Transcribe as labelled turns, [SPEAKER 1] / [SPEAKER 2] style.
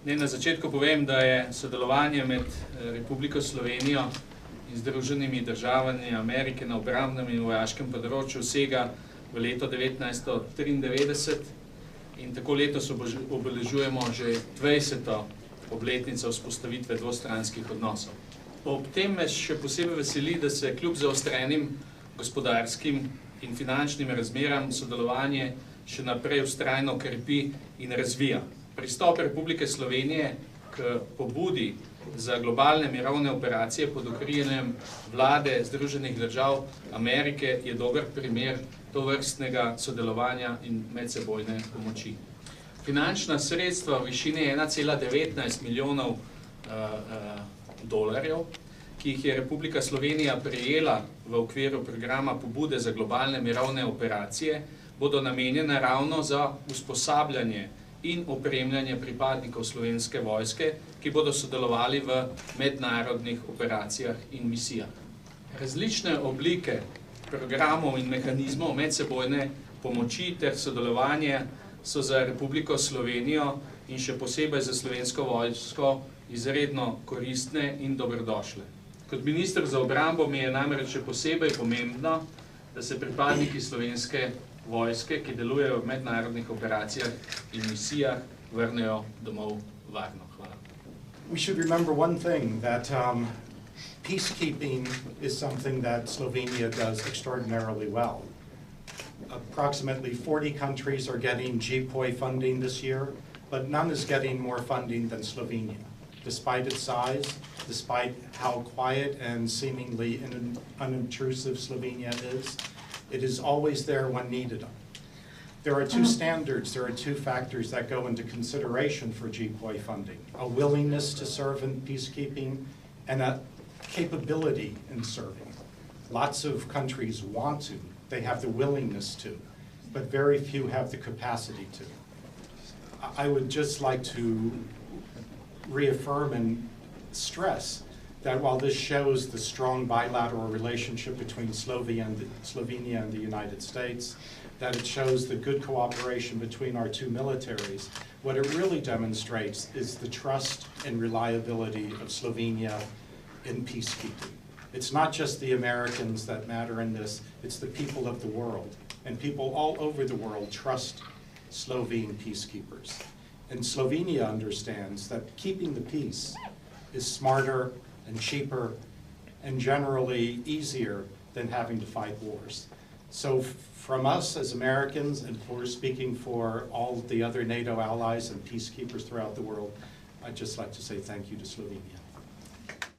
[SPEAKER 1] Na začetku povem, da je sodelovanje med Republiko Slovenijo in Združenimi državami Amerike na obrambnem in vojaškem področju sega v leto 1993 in tako letos obeležujemo že 20. obletnico vzpostavitve dvostranskih odnosov. Ob tem me še posebej veseli, da se kljub zaostrenim gospodarskim in finančnim razmeram sodelovanje še naprej vztrajno krepi in razvija. Pristop Republike Slovenije k pobudi za globalne mirovne operacije pod okriljem vlade Združenih držav Amerike je dober primer tovrstnega sodelovanja in medsebojne pomoči. Finančna sredstva v višini 1,19 milijonov dolarjev, ki jih je Republika Slovenija prejela v okviru programa pobude za globalne mirovne operacije, bodo namenjene ravno za usposabljanje in opremljanje pripadnikov slovenske vojske, ki bodo sodelovali v mednarodnih operacijah in misijah. Različne oblike programov in mehanizmov medsebojne pomoči ter sodelovanja so za Republiko Slovenijo in še posebej za slovensko vojsko izredno koristne in dobrodošle. Kot minister za obrambo mi je namreč še posebej pomembno, da se pripadniki slovenske vojske, ki delujejo v mednarodnih operacijah in misijah, vrnejo domov varno. Hvala.
[SPEAKER 2] We should remember one thing, that peacekeeping is something that Slovenia does extraordinarily well. Approximately 40 countries are getting GPOI funding this year, but none is getting more funding than Slovenia. Despite its size, despite how quiet and seemingly unobtrusive Slovenia is, it is always there when needed. There are two standards, there are two factors that go into consideration for GPOI funding. A willingness to serve in peacekeeping and a capability in serving. Lots of countries want to, they have the willingness to, but very few have the capacity to. I would just like to reaffirm and stress that while this shows the strong bilateral relationship between Slovenia and the United States, that it shows the good cooperation between our two militaries, what it really demonstrates is the trust and reliability of Slovenia in peacekeeping. It's not just the Americans that matter in this, it's the people of the world. And people all over the world trust Slovene peacekeepers. And Slovenia understands that keeping the peace is smarter and cheaper and generally easier than having to fight wars. So from us as Americans, and for speaking for all the other NATO allies and peacekeepers throughout the world, I'd just like to say thank you to Slovenia.